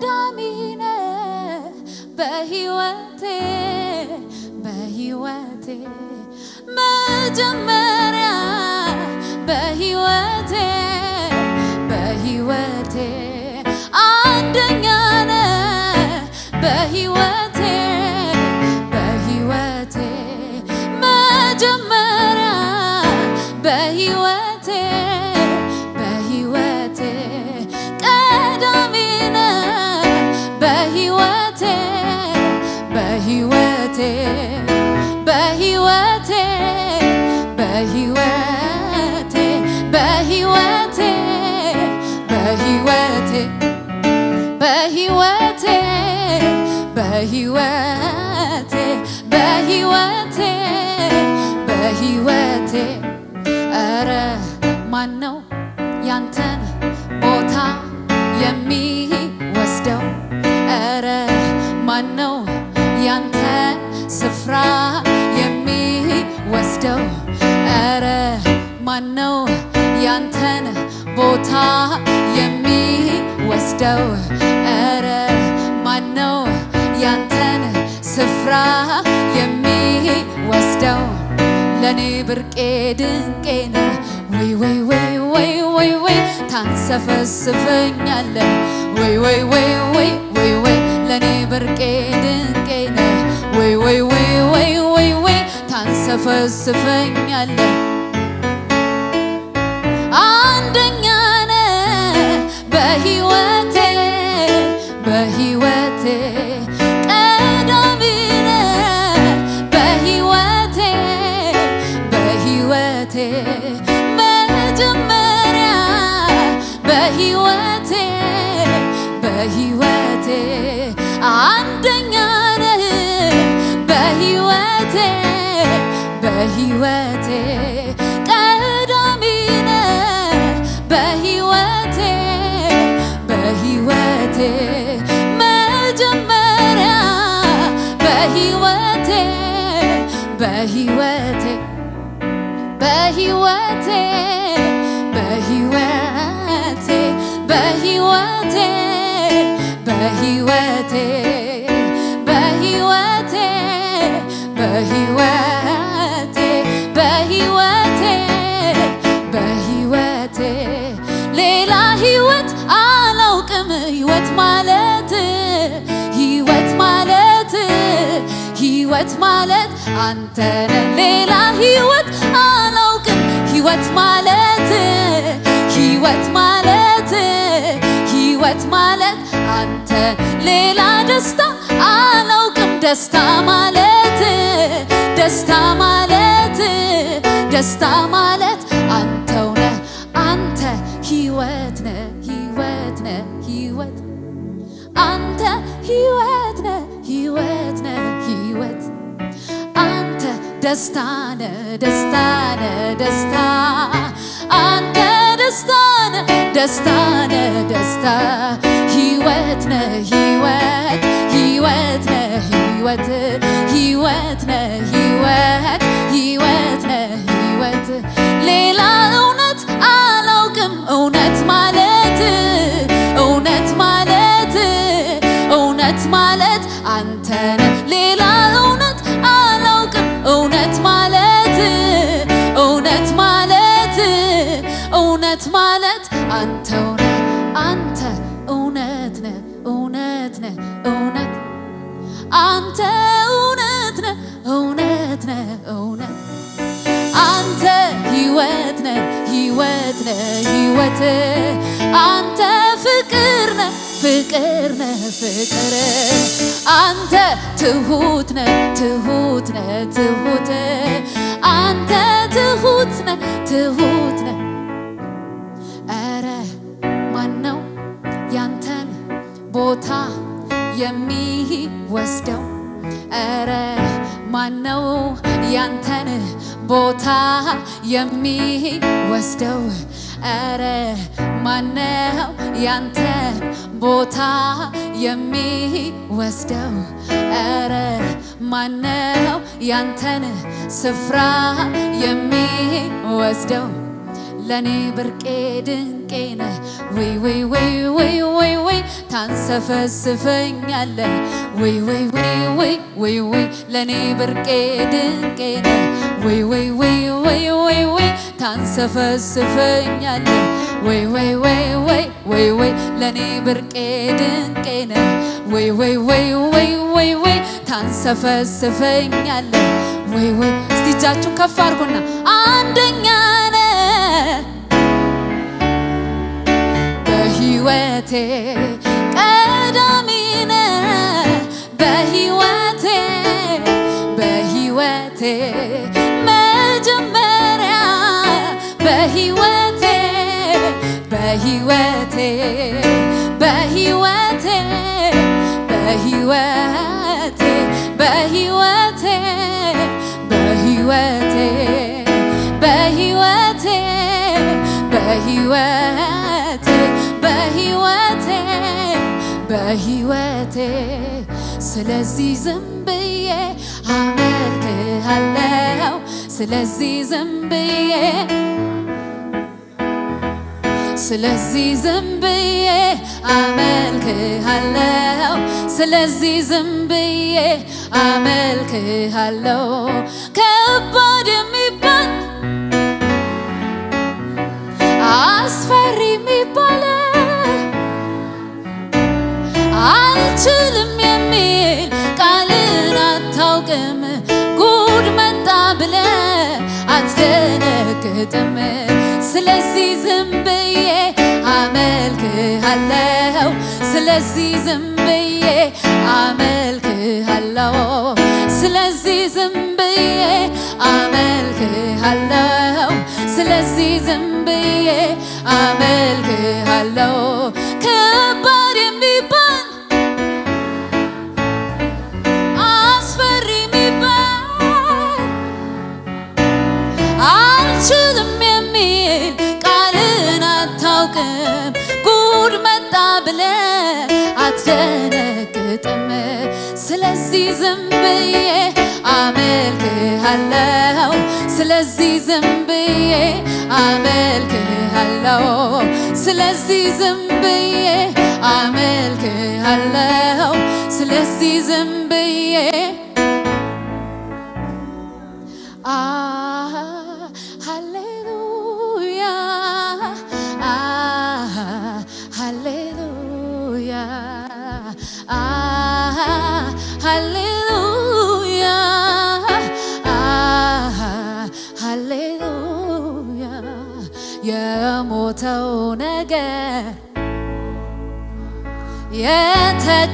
ቀዳሚነ በህይወቴ መጀመሪያ በህይወቴ አንደኛ ነህ በህይወቴ መጀመሪያ በህይወቴ ቀዳሚ ነህ በህይወቴ ኧረ ማነው ያንተን ቦታ የሚወስደው ኧረ ማነው ያንተን ስፍራ የሚወስደው ኧረ ማነው ያንተን ቦታ የሚወስደው ኧረ ማነው ያንተን ስፍራ የሚወስደው ለኔ ብርቄ ድንቄ ነህ ወይ ታንሰፈስፈኛለህ ወይ ለኔ ብርቄ ድንቄ ነህ ወይ ታንሰፈስፈኛለህ አንደኛ ነህ በህይወቴ ቀዳሚ ነህ በህይወቴ መጀመሪያ በህይወቴ አንደኛ ነህ በህይወቴ ቀዳሚ ነህ በህይወቴ መጀመሪያ በህይወቴ ሌላ ህይወት አላውቅም ህይወት ማለት አንተ ነህ ሌላ ህይወት አላውቅም ህይወት ማለት አንተ ሌላ ደስታ አላውቅም ደስታ ማለት አንተው ነህ አንተ ህይወት ነህ አንተ ህይወት ነህ አንተ ደስታ አንተ ደስታ ህይወት ነህ ሌላ እውነት አላውቅም እውነት ማለት አንተ ነህ ሌላ እውነት አላውቅም እውነት ማለት አንተው ነህ አንተ እውነት ነህ አንተ እውነት ነህ አንተ ህይወት ነህ አንተ ፍቅር ነህ አንተ ትሁት ነህ አንተ ትሁት ነህ ኧረ ማነው ያንተን ቦታ የሚወስደው ኧረ ማነው ያንተን ቦታ የሚወስደው ኧረ ማነው ያንተን ቦታ የሚወስደው ኧረ ማነው ያንተን ስፍራ የሚወስደው ለኔ ብርቄ ድንቅ ድንቄ ነህ ወይ ወይ ወይ ወይ ወይ ወይ ታንሰፈስፈኛለህ ወይ ወይ ወይ ወይ ወይ ወይ ለኔ ብርቄ ድንቄ ነህ ወይ ወይ ወይ ወይ ወይ ወይ ታንሰፈስፈኛለህ ወይ ወይ ወይ ወይ ወይ ወይ ለኔ ብርቄ ድንቄ ነህ ወይ ወይ ወይ ወይ ወይ ወይ ታንሰፈስፈኛለህ ወይ ወይ እስቲ እጃችሁን ከፍ አድርጉና አንደኛ ነህ በሕይወቴ ቀዳሚ ነህ በሕይወቴ በሕይወቴ መጀመሪያ በሕይወቴ በሕይወቴ በሕይወቴ በሕይወቴ በሕይወቴ በሕይወቴ በሕይወቴ በሕይወቴ በሕይወቴ በሕይወቴ ስለዚህ ዝም ብዬ አመልክሃለሁ ስለዚህ ዝም ብዬ ስለዚህ ዝም ብዬ አመልክሃለሁ ስለዚህ ዝም ብዬ አመልክሃለሁ ከባድ የሚባል አስፈሪ የሚባል አልችልም የሚል ቃልን አታውቅም ጉድ መጣ ብለህ አትደነግጥም ስለዚህ ዝም ብዬ አመልክሃለሁ ስለዚህ ዝም ብዬ አመልክሃለሁ ስለዚህ ዝም ብዬ አመልክሃለሁ ስለዚህ ዝም ብዬ አመልክሃለሁ ከባድ የሚባል አስፈሪ የሚባል አልችልም የሚል ቃልን አታውቅም ጉድ መጣ ብለህ አትደነግጥም ስለዚህ ዝም ብዬ አመልክሃለሁ ስለዚህ ዝም ብዬ አመልክሃለሁ ስለዚህ ዝም ብዬ አመልክሃለሁ ስለዚህ ዝም ብዬ ሃሌሉያ ሃሌሉያ ሃሌሉያ ሃሌሉያ የሞተው ነገር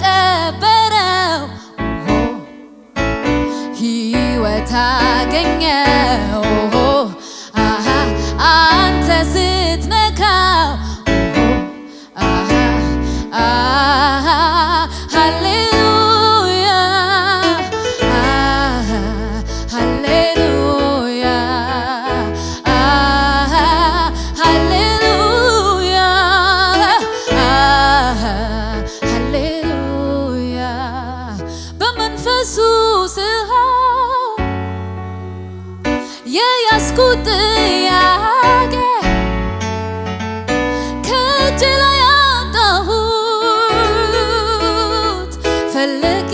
የተቀበረው ሕይወት አገኘው አንተ ስትነካው ሃሌሉያ ሃሌሉያ ሃሌሉያ ሃሌሉያ በመንፈሱ ስሆን የያዝኩት ጥያቄ ከእጄ ላይ አጣሁት ፈልጌ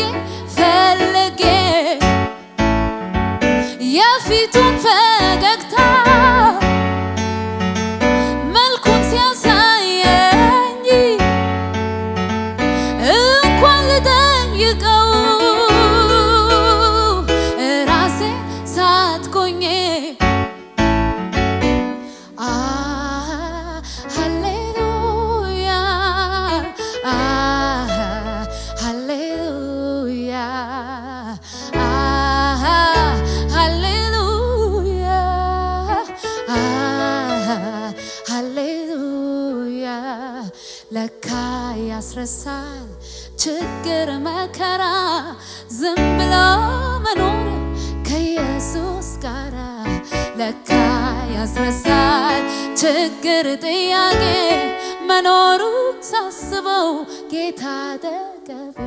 ፈልጌ የፊቱን ፈገግታ መልኩን ሲያሳየኝ እንኳን ልጠይቀው ራሴ ሳትኮኜ ሃሌሉያ ሃሌሉያ ሃሌሉያ ሃሌሉያ ለካ ያስረሳል ችግር መከራ ዝም ብሎ መኖር ከኢየሱስ ጋር ለካ ያስረሳል ችግር ጥያቄ መኖሩ ሳስበው ጌታ አጠገቤ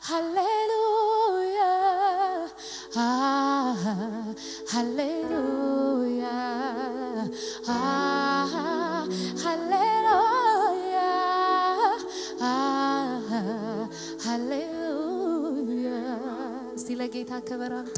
ሃሌሉያ ሃሌሉያ ሃሌሉያ ሃሌሉያ እስቲ ለጌታ ክብር አምጡ